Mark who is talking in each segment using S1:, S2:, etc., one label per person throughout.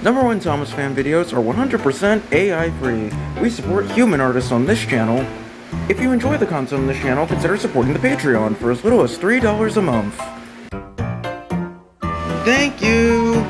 S1: Number 1 Thomas fan videos are 100% AI free. We support human artists on this channel. If you enjoy the content on this channel, consider supporting the Patreon for as little as $3 a month. Thank you!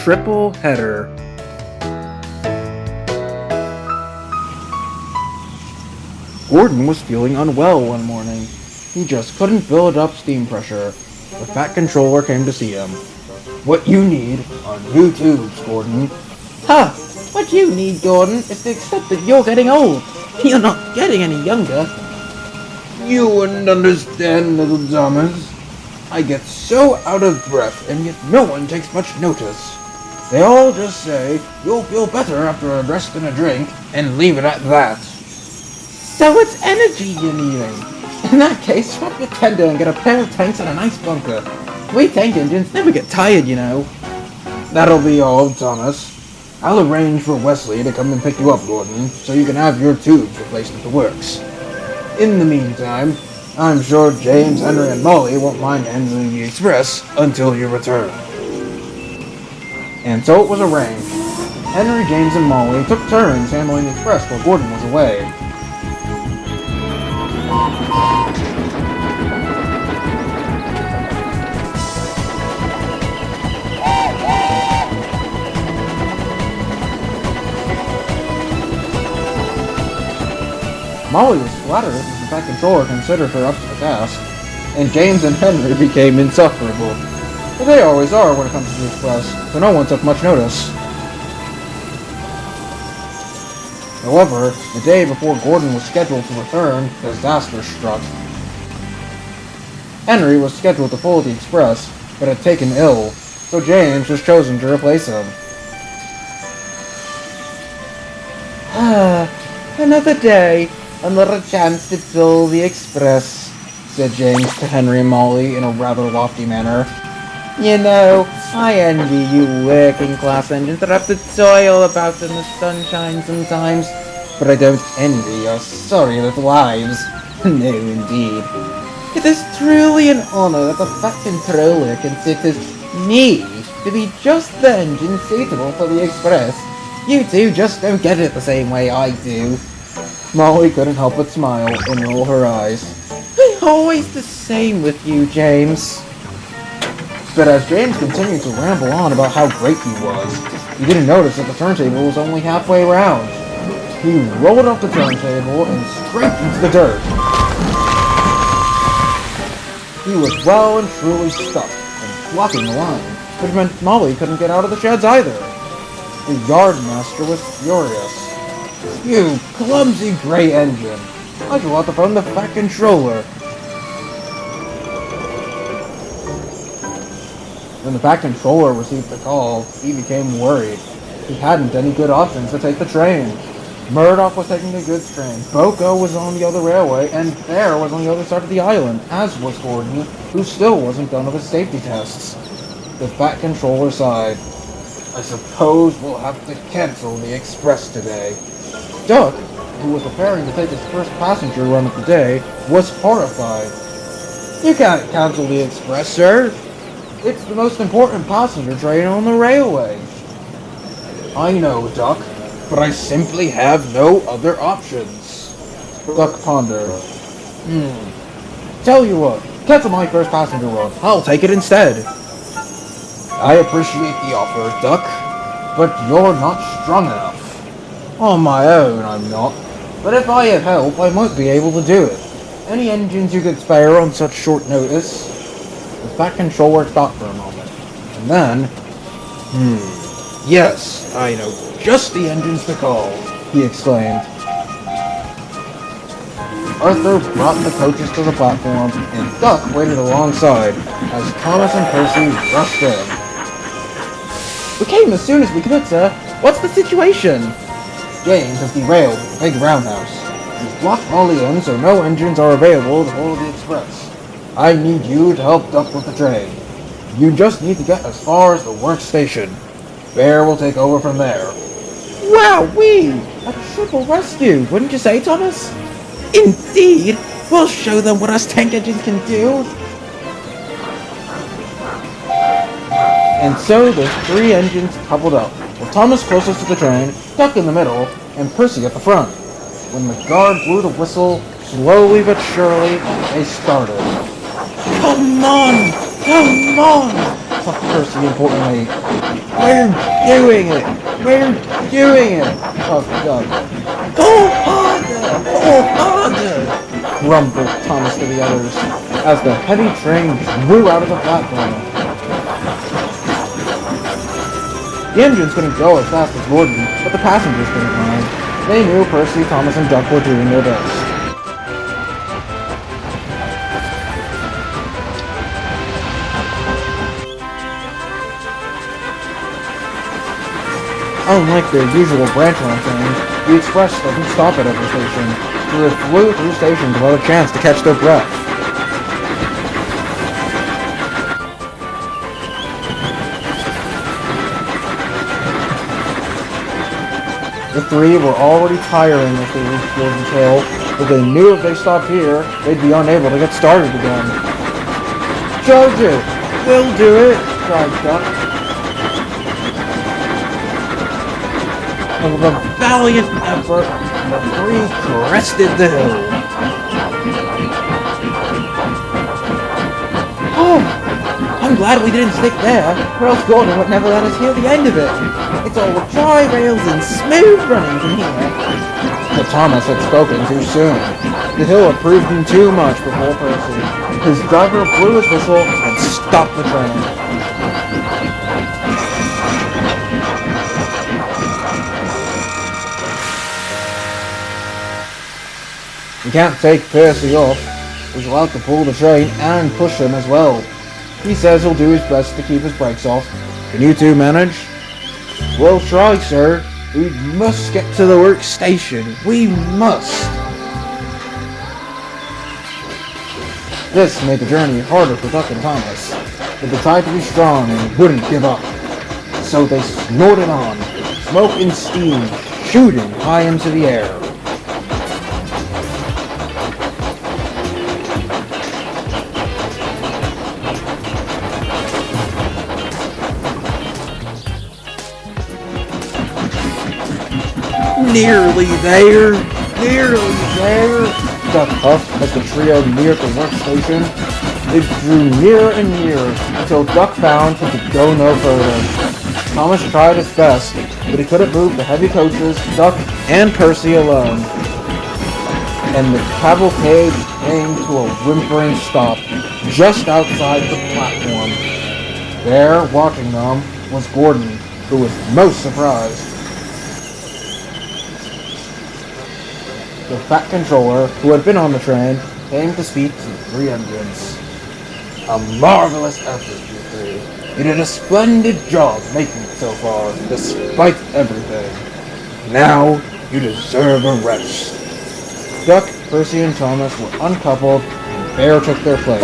S1: Triple header. Gordon was feeling unwell one morning. He just couldn't build up steam pressure. The fat controller came to see him. What you need are new tubes, Gordon.
S2: Huh, what you need, Gordon, is to accept that you're getting old. You're not getting any younger.
S3: You wouldn't understand, little Thomas. I get so out of breath, and yet no one takes much notice. They all just say, you'll feel better after a rest and a drink, and leave it at that.
S2: So it's energy you're needing. In that case, swap your tender and get a pair of tanks and a nice bunker. We tank engines never get tired, you know.
S3: That'll be all, Thomas. I'll arrange for Wesley to come and pick you up, Gordon, so you can have your tubes replaced at the works. In the meantime, I'm sure James, Henry, and Molly won't mind handling the express until you return.
S1: And so it was arranged. Henry, James, and Molly took turns handling the express while Gordon was away. Molly was flattered as the fat controller considered her up to the task, and James and Henry became insufferable. But they always are when it comes to the express, so no one took much notice. However, the day before Gordon was scheduled to return, disaster struck. Henry was scheduled to pull the express, but had taken ill, so James was chosen to replace him.
S2: Another day, another chance to fill the express,
S1: said James to Henry and Molly in a rather lofty manner.
S2: You know, I envy you working-class engines that have to toil about in the sunshine sometimes,
S1: but I don't envy your sorry little lives.
S2: No, indeed. It is truly an honor that the fat controller considers me to be just the engine suitable for the express. You two just don't get it the same way I do.
S1: Molly couldn't help but smile and roll her eyes.
S2: Always the same with you, James.
S1: But as James continued to ramble on about how great he was, he didn't notice that the turntable was only halfway round. He rolled off the turntable and scraped into the dirt. He was well and truly stuck and blocking the line, which meant Molly couldn't get out of the sheds either. The yardmaster was furious. You clumsy gray engine! I shall have to phone the fat controller. When the fat controller received the call, he became worried. He hadn't any good options to take the train. Murdoch was taking the goods train, Boko was on the other railway, and Bear was on the other side of the island, as was Gordon, who still wasn't done with his safety tests. The Fat Controller sighed. I suppose we'll have to cancel the express today. Duck, who was preparing to take his first passenger run of the day, was horrified. You can't cancel the express, sir. It's the most important passenger train on the railway. I know, Duck, but I simply have no other options. Duck pondered. Tell you what, cancel my first passenger run. I'll take it instead. I appreciate the offer, Duck, but you're not strong enough. On my own, I'm not. But if I have help, I might be able to do it. Any engines you could spare on such short notice? The Fat Controller thought for a moment, and then... Yes, I know just the engines to call, he exclaimed. Arthur brought the coaches to the platform, and Duck waited alongside as Thomas and Percy rushed in.
S2: We came as soon as we could, sir. What's the situation?
S1: James has derailed at the big roundhouse. He's blocked Molly in, so no engines are available to hold the express. I need you to help Duck with the train. You just need to get as far as the work station. Bear will take over from there.
S2: Wowee! A triple rescue, wouldn't you say, Thomas? Indeed! We'll show them what us tank engines can do!
S1: And so the three engines coupled up, with Thomas closest to the train, Duck in the middle, and Percy at the front. When the guard blew the whistle, slowly but surely, they started.
S2: Come on! Come on!
S1: Puffed Percy importantly.
S2: We're doing it! We're doing it!
S1: Puffed Duck.
S2: Go harder! Go harder!
S1: Grumbled Thomas to the others, as the heavy train drew out of the platform. The engines couldn't go as fast as Gordon, but the passengers didn't mind. They knew Percy, Thomas, and Duck were doing their best. Unlike their usual branch line trains, the express doesn't stop at every station, so they flew through stations without a chance to catch their breath. The three were already tiring as they reached Jordan's Hill, but they knew if they stopped here, they'd be unable to get started again. Charge it! We'll do it! Cried Duck. And with a valiant effort, the three crested the hill.
S2: Oh! I'm glad we didn't stick there, or else Gordon would never let us hear the end of it. It's all dry rails and smooth running from here.
S1: But Thomas had spoken too soon. The hill had proved him too much for poor Percy. His driver blew his whistle and stopped the train. You can't take Percy off. He's allowed to pull the train and push him as well. He says he'll do his best to keep his brakes off. Can you two manage? We'll try, sir. We must get to the workstation. We must. This made the journey harder for Duck and Thomas, but they tried to be strong and wouldn't give up. So they snorted on, smoke and steam shooting high into the air.
S2: Nearly there!
S1: Nearly there! Duck puffed as the trio neared the workstation. It drew nearer and nearer until Duck found he could go no further. Thomas tried his best, but he couldn't move the heavy coaches, Duck, and Percy alone. And the cavalcade came to a whimpering stop just outside the platform. There, watching them, was Gordon, who was most surprised. The Fat Controller, who had been on the train, came to speak to the three engines. A marvelous effort, you three. You did a splendid job making it so far, despite everything. Now, you deserve a rest. Duck, Percy, and Thomas were uncoupled, and Bear took their place.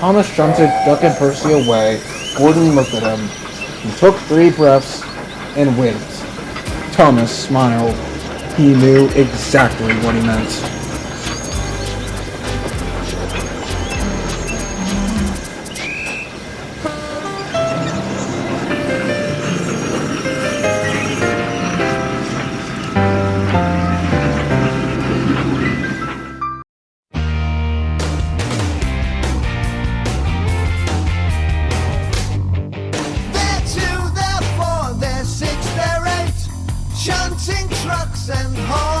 S1: Thomas shunted Duck and Percy away, Gordon looked at him. He took 3 breaths and winked. Thomas smiled. He knew exactly what he meant.
S4: They're 2, they're 4, they're 6, they're 8, shunting trucks and haul.